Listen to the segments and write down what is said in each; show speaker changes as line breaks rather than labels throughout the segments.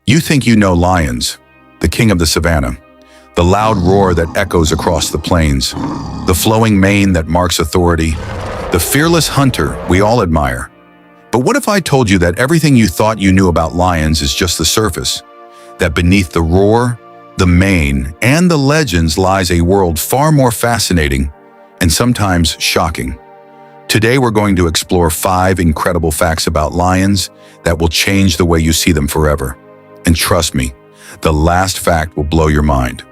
You think you know lions, the king of the savannah, the loud roar that echoes across the plains, the flowing mane that marks authority, the fearless hunter we all admire. But what if I told you that everything you thought you knew about lions is just the surface? That beneath the roar, the mane, and the legends lies a world far more fascinating and sometimes shocking. Today we're going to explore 5 incredible facts about lions that will change the way you see them forever. And trust me, the last fact will blow your mind.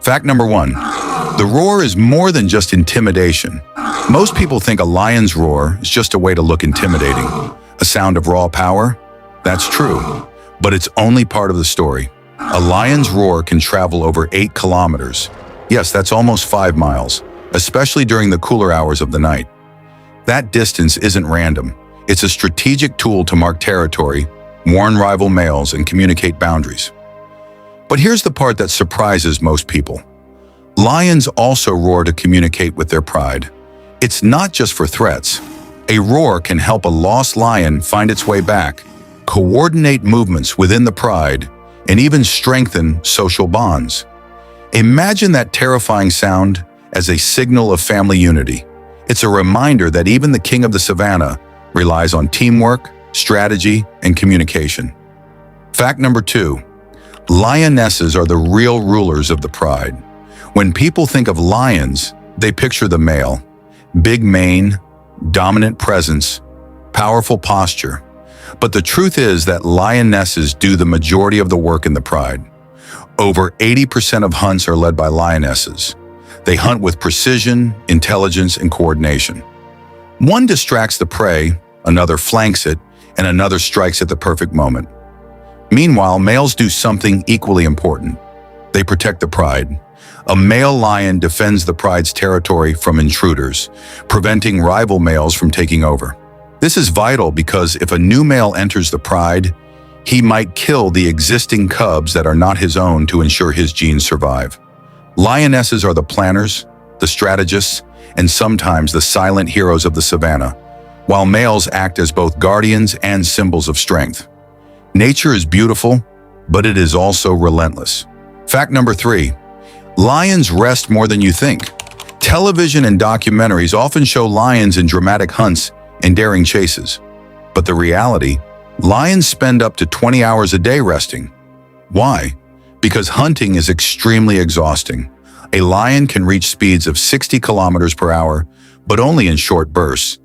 Fact number 1. The roar is more than just intimidation. Most people think a lion's roar is just a way to look intimidating. A sound of raw power? That's true, but it's only part of the story. A lion's roar can travel over 8 kilometers. Yes, that's almost 5 miles, especially during the cooler hours of the night. That distance isn't random. It's a strategic tool to mark territory, warn rival males, and communicate boundaries. But here's the part that surprises most people. Lions also roar to communicate with their pride. It's not just for threats. A roar can help a lost lion find its way back, coordinate movements within the pride, and even strengthen social bonds. Imagine that terrifying sound as a signal of family unity. It's a reminder that even the king of the savannah relies on teamwork, strategy, and communication. Fact number 2. Lionesses are the real rulers of the pride. When people think of lions, they picture the male. Big mane, dominant presence, powerful posture. But the truth is that lionesses do the majority of the work in the pride. Over 80% of hunts are led by lionesses. They hunt with precision, intelligence, and coordination. One distracts the prey, another flanks it, and another strikes at the perfect moment. Meanwhile, males do something equally important. They protect the pride. A male lion defends the pride's territory from intruders, preventing rival males from taking over. This is vital because if a new male enters the pride, he might kill the existing cubs that are not his own to ensure his genes survive. Lionesses are the planners, the strategists, and sometimes the silent heroes of the savannah, while males act as both guardians and symbols of strength. Nature is beautiful, but it is also relentless. Fact number 3. Lions rest more than you think. Television and documentaries often show lions in dramatic hunts and daring chases. But the reality, lions spend up to 20 hours a day resting. Why? Because hunting is extremely exhausting. A lion can reach speeds of 60 kilometers per hour, but only in short bursts.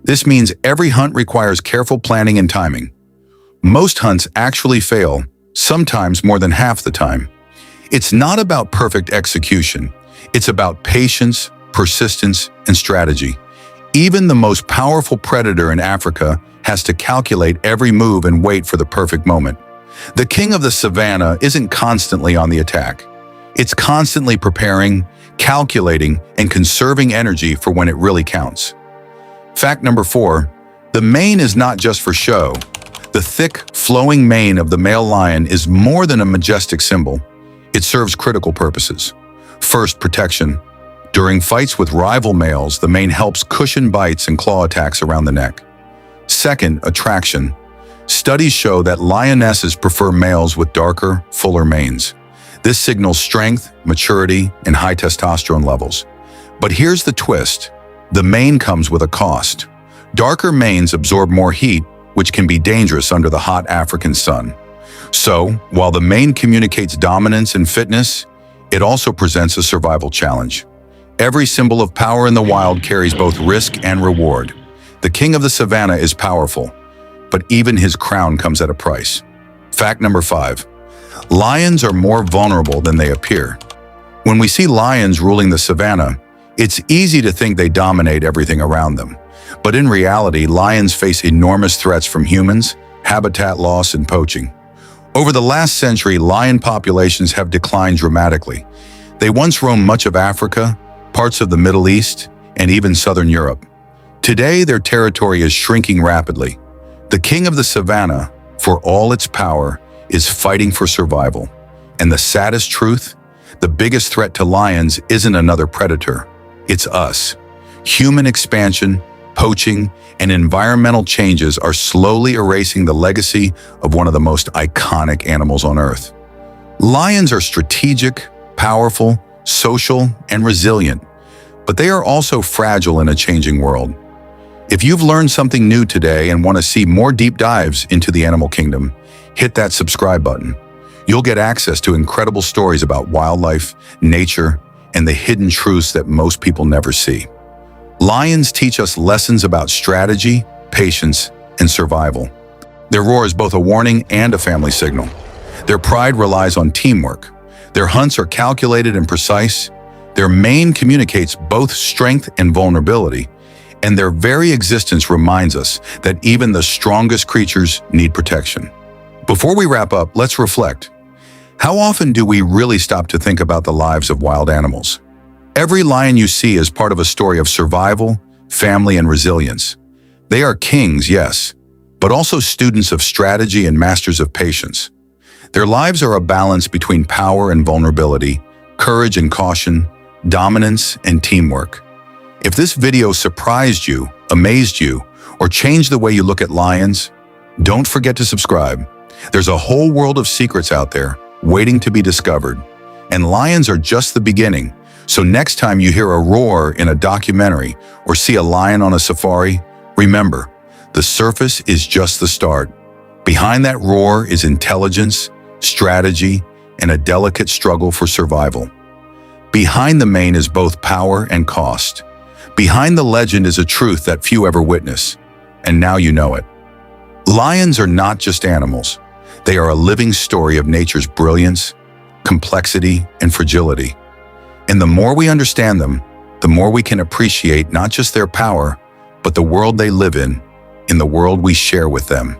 This means every hunt requires careful planning and timing. Most hunts actually fail, sometimes more than half the time. It's not about perfect execution. It's about patience, persistence, and strategy. Even the most powerful predator in Africa has to calculate every move and wait for the perfect moment. The king of the savannah isn't constantly on the attack. It's constantly preparing, calculating, and conserving energy for when it really counts. Fact number 4. The mane is not just for show. The thick, flowing mane of the male lion is more than a majestic symbol. It serves critical purposes. First, protection. During fights with rival males, the mane helps cushion bites and claw attacks around the neck. Second, attraction. Studies show that lionesses prefer males with darker, fuller manes. This signals strength, maturity, and high testosterone levels. But here's the twist. The mane comes with a cost. Darker manes absorb more heat, which can be dangerous under the hot African sun. So, while the mane communicates dominance and fitness, it also presents a survival challenge. Every symbol of power in the wild carries both risk and reward. The king of the savannah is powerful, but even his crown comes at a price. Fact number 5. Lions are more vulnerable than they appear. When we see lions ruling the savannah, it's easy to think they dominate everything around them. But in reality, lions face enormous threats from humans, habitat loss, and poaching. Over the last century, lion populations have declined dramatically. They once roamed much of Africa, parts of the Middle East, and even southern Europe. Today, their territory is shrinking rapidly. The king of the savannah, for all its power, is fighting for survival. And the saddest truth? The biggest threat to lions isn't another predator. It's us. Human expansion, poaching, and environmental changes are slowly erasing the legacy of one of the most iconic animals on Earth. Lions are strategic, powerful, social, and resilient, but they are also fragile in a changing world. If you've learned something new today and want to see more deep dives into the animal kingdom, hit that subscribe button. You'll get access to incredible stories about wildlife, nature, and the hidden truths that most people never see. Lions teach us lessons about strategy, patience, and survival. Their roar is both a warning and a family signal. Their pride relies on teamwork. Their hunts are calculated and precise. Their mane communicates both strength and vulnerability, and their very existence reminds us that even the strongest creatures need protection. Before we wrap up, let's reflect. How often do we really stop to think about the lives of wild animals? Every lion you see is part of a story of survival, family, and resilience. They are kings, yes, but also students of strategy and masters of patience. Their lives are a balance between power and vulnerability, courage and caution, dominance and teamwork. If this video surprised you, amazed you, or changed the way you look at lions, don't forget to subscribe. There's a whole world of secrets out there waiting to be discovered, and lions are just the beginning. So next time you hear a roar in a documentary or see a lion on a safari, remember, the surface is just the start. Behind that roar is intelligence, strategy, and a delicate struggle for survival. Behind the mane is both power and cost. Behind the legend is a truth that few ever witness, and now you know it. Lions are not just animals. They are a living story of nature's brilliance, complexity, and fragility. And the more we understand them, the more we can appreciate not just their power, but the world they live in the world we share with them.